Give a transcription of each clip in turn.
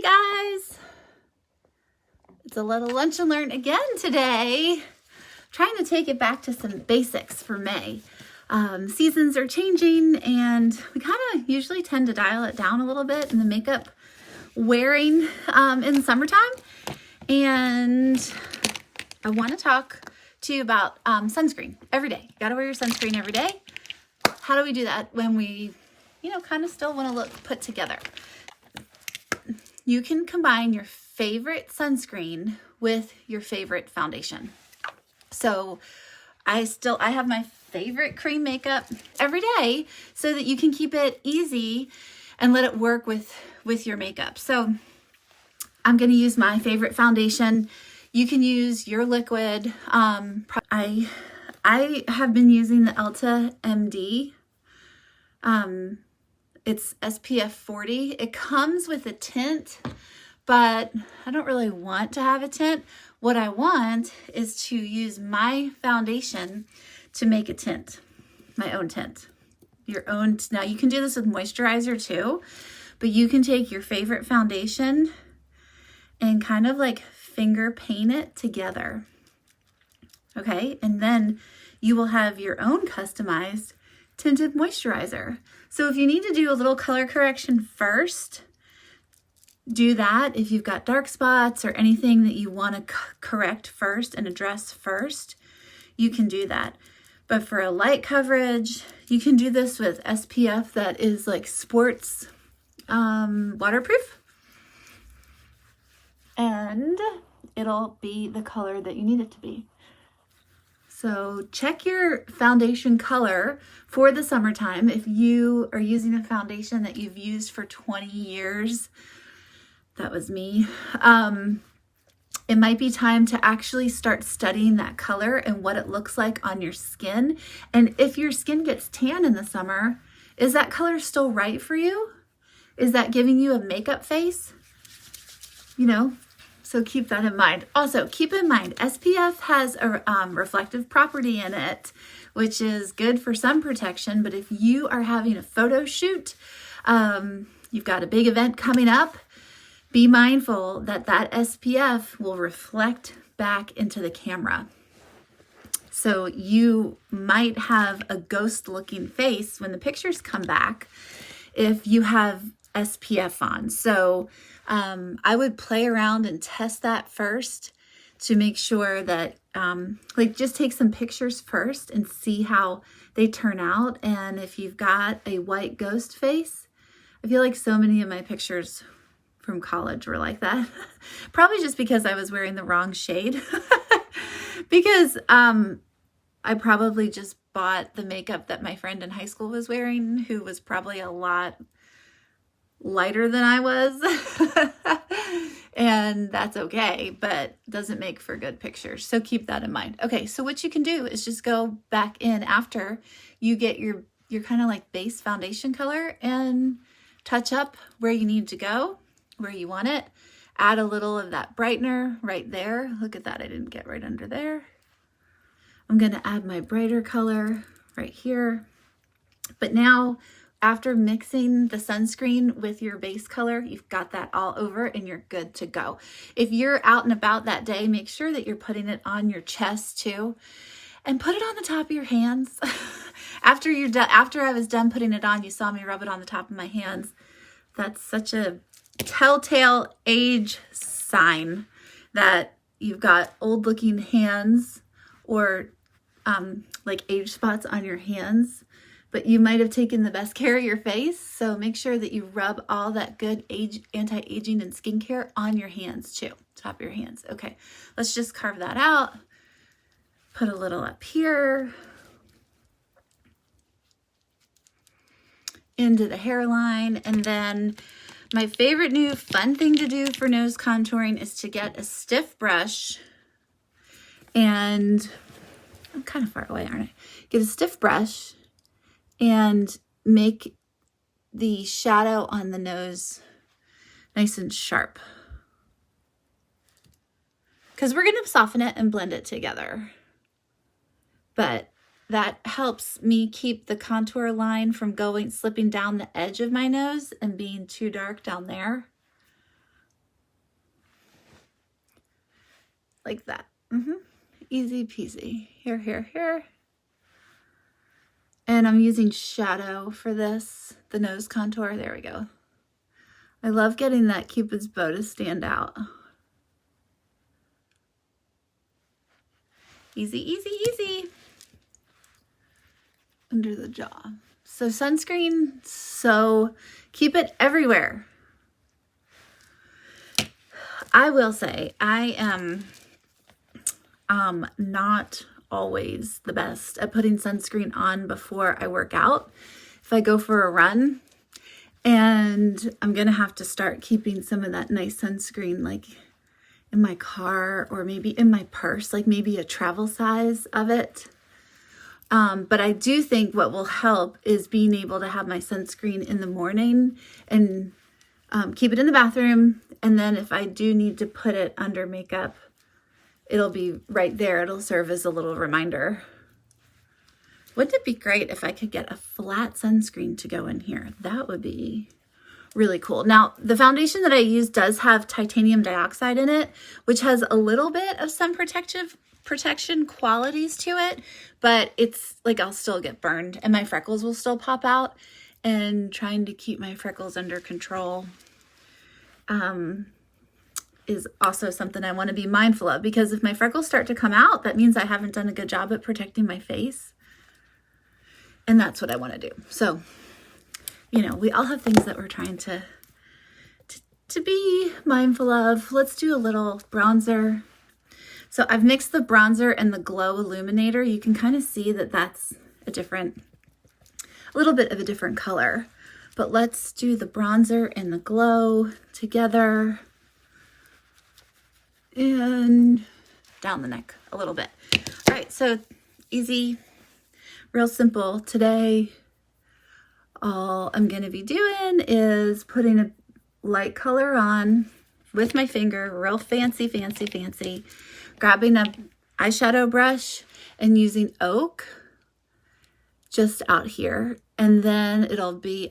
guys, it's a little lunch and learn again today. Trying to take it back to some basics for May. Seasons are changing and we kind of usually tend to dial it down a little bit in the makeup wearing in summertime. And I want to talk to you about sunscreen every day. You gotta wear your sunscreen every day. How do we do that when we, kind of still want to look put together? You can combine your favorite sunscreen with your favorite foundation. So I have my favorite cream makeup every day so that you can keep it easy and let it work with your makeup. So I'm going to use my favorite foundation. You can use your liquid. I have been using the Ulta MD. It's SPF 40. It comes with a tint, but I don't really want to have a tint. What I want is to use my foundation to make a tint, my own tint, your own. Now you can do this with moisturizer too, but you can take your favorite foundation and kind of like finger paint it together. Okay. And then you will have your own customized tinted moisturizer. So if you need to do a little color correction first, do that. If you've got dark spots or anything that you want to correct first and address first, you can do that. But for a light coverage, you can do this with SPF that is like sports waterproof. And it'll be the color that you need it to be. So check your foundation color for the summertime. If you are using a foundation that you've used for 20 years, that was me, it might be time to actually start studying that color and what it looks like on your skin. And if your skin gets tan in the summer, is that color still right for you? Is that giving you a makeup face? So keep that in mind. Also, keep in mind, SPF has a reflective property in it, which is good for sun protection. But if you are having a photo shoot, you've got a big event coming up, be mindful that that SPF will reflect back into the camera. So you might have a ghost looking face when the pictures come back if you have SPF on. So I would play around and test that first to make sure that just take some pictures first and see how they turn out. And if you've got a white ghost face, I feel like so many of my pictures from college were like that. Probably just because I was wearing the wrong shade. Because I probably just bought the makeup that my friend in high school was wearing, who was probably a lot lighter than I was. And that's okay, but doesn't make for good pictures. So keep that in mind. Okay, so what you can do is just go back in after you get your kind of like base foundation color and touch up where you need to go, where you want it. Add a little of that brightener right there. Look at that, I didn't get right under there. I'm gonna add my brighter color right here. But now, after mixing the sunscreen with your base color, you've got that all over and you're good to go. If you're out and about that day, make sure that you're putting it on your chest too. And put it on the top of your hands. After I was done putting it on, you saw me rub it on the top of my hands. That's such a telltale age sign that you've got old looking hands or like age spots on your hands. But you might have taken the best care of your face. So make sure that you rub all that good anti-aging and skincare on your hands too, top of your hands. Okay, let's just carve that out. Put a little up here. Into the hairline. And then my favorite new fun thing to do for nose contouring is to get a stiff brush. And I'm kind of far away, aren't I? Get a stiff brush and make the shadow on the nose nice and sharp. Because we're going to soften it and blend it together. But that helps me keep the contour line from slipping down the edge of my nose and being too dark down there. like that. Easy peasy. Here, here, here. And I'm using shadow for this, the nose contour. There we go. I love getting that Cupid's bow to stand out. Easy, easy, easy. Under the jaw. So sunscreen, so keep it everywhere. I will say I am not always the best at putting sunscreen on before I work out. If I go for a run, and I'm gonna have to start keeping some of that nice sunscreen like in my car or maybe in my purse, like maybe a travel size of it. But I do think what will help is being able to have my sunscreen in the morning and keep it in the bathroom. And then if I do need to put it under makeup, it'll be right there. It'll serve as a little reminder. Wouldn't it be great if I could get a flat sunscreen to go in here? That would be really cool. Now, the foundation that I use does have titanium dioxide in it, which has a little bit of sun protection qualities to it, but it's like I'll still get burned and my freckles will still pop out, and trying to keep my freckles under control is also something I want to be mindful of, because if my freckles start to come out, that means I haven't done a good job at protecting my face. And that's what I want to do. So, you know, we all have things that we're trying to be mindful of. Let's do a little bronzer. So I've mixed the bronzer and the glow illuminator. You can kind of see that that's a little bit of a different color. But let's do the bronzer and the glow together. And down the neck a little bit. All right, so easy, real simple. Today, all I'm going to be doing is putting a light color on with my finger, real fancy, fancy, fancy. Grabbing an eyeshadow brush and using Oak just out here. And then it'll be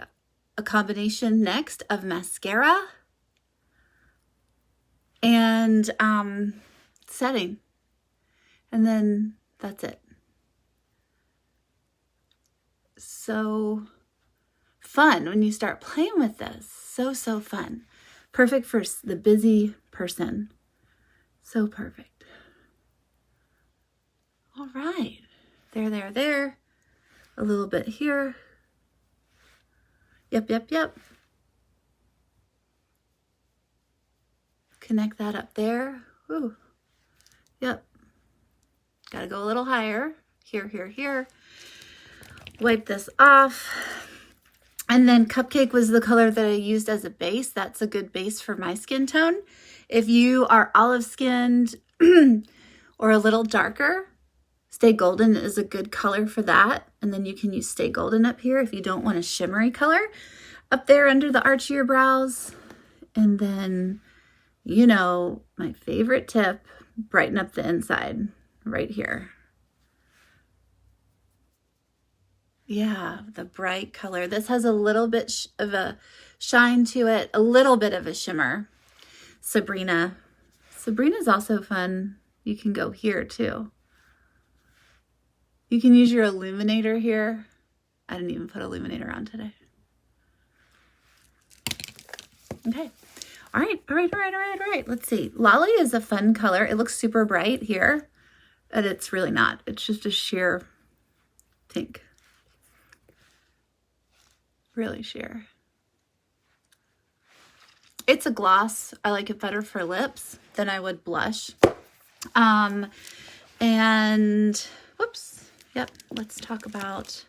a combination next of mascara and setting. And then that's it. So fun when you start playing with this. So, so fun. Perfect for the busy person. So perfect. All right. There. A little bit here. Yep. Connect that up there. Ooh. Yep. Gotta go a little higher. Here. Wipe this off. And then Cupcake was the color that I used as a base. That's a good base for my skin tone. If you are olive skinned or a little darker, Stay Golden is a good color for that. And then you can use Stay Golden up here if you don't want a shimmery color. Up there under the arch of your brows. And then, you know, my favorite tip, brighten up the inside right here. Yeah, the bright color. This has a little bit of a shine to it, a little bit of a shimmer. Sabrina's also fun. You can go here too. You can use your illuminator here. I didn't even put illuminator on today. Okay. All right. Let's see. Lolly is a fun color. It looks super bright here, but it's really not. It's just a sheer pink. Really sheer. It's a gloss. I like it better for lips than I would blush. And whoops. Yep, let's talk about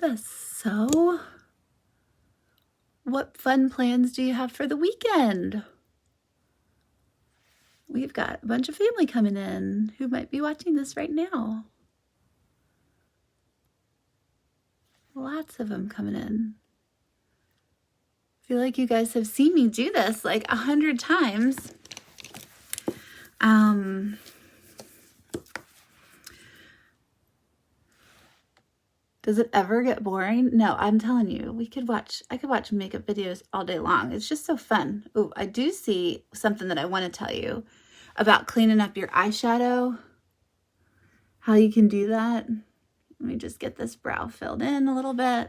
this. So, what fun plans do you have for the weekend? We've got a bunch of family coming in who might be watching this right now. Lots of them coming in. I feel like you guys have seen me do this like 100 times. Does it ever get boring? No, I'm telling you, I could watch makeup videos all day long. It's just so fun. Oh, I do see something that I want to tell you about cleaning up your eyeshadow, how you can do that. Let me just get this brow filled in a little bit.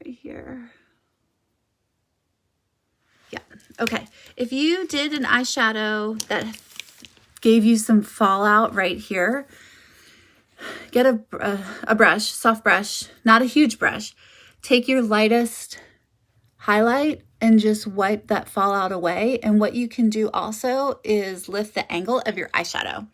Right here. Yeah, okay. If you did an eyeshadow that gave you some fallout right here, get a brush, soft brush, not a huge brush. Take your lightest highlight and just wipe that fallout away. And what you can do also is lift the angle of your eyeshadow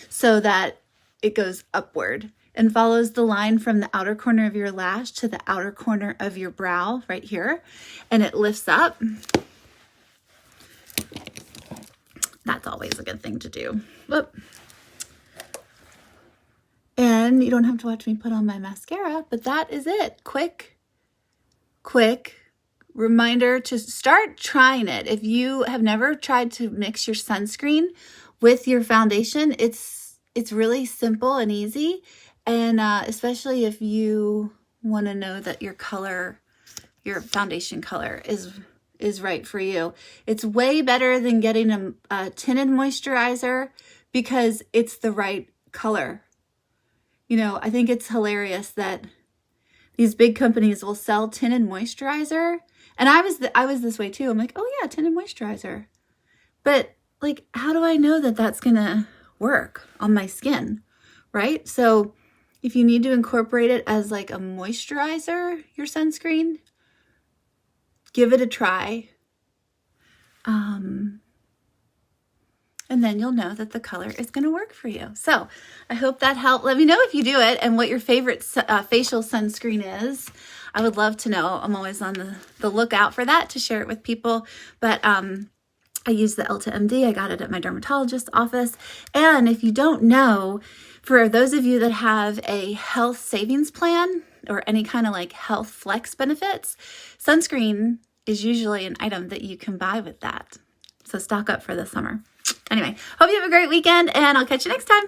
so that it goes upward and follows the line from the outer corner of your lash to the outer corner of your brow right here. And it lifts up. That's always a good thing to do. Whoop. And you don't have to watch me put on my mascara, but that is it. Quick reminder to start trying it. If you have never tried to mix your sunscreen with your foundation, it's really simple and easy. And especially if you want to know that your color, your foundation color is right for you. It's way better than getting a tinted moisturizer because it's the right color. You know, I think it's hilarious that these big companies will sell tinted moisturizer. And I was this way too. I'm like, oh yeah, tinted moisturizer. But like, how do I know that that's gonna work on my skin, right? So if you need to incorporate it as like a moisturizer, your sunscreen, give it a try. And then you'll know that the color is going to work for you. So I hope that helped. Let me know if you do it and what your favorite facial sunscreen is. I would love to know. I'm always on the lookout for that to share it with people. But I use the Elta MD. I got it at my dermatologist's office. And if you don't know, for those of you that have a health savings plan or any kind of like health flex benefits, sunscreen is usually an item that you can buy with that. So stock up for the summer. Anyway, hope you have a great weekend and I'll catch you next time.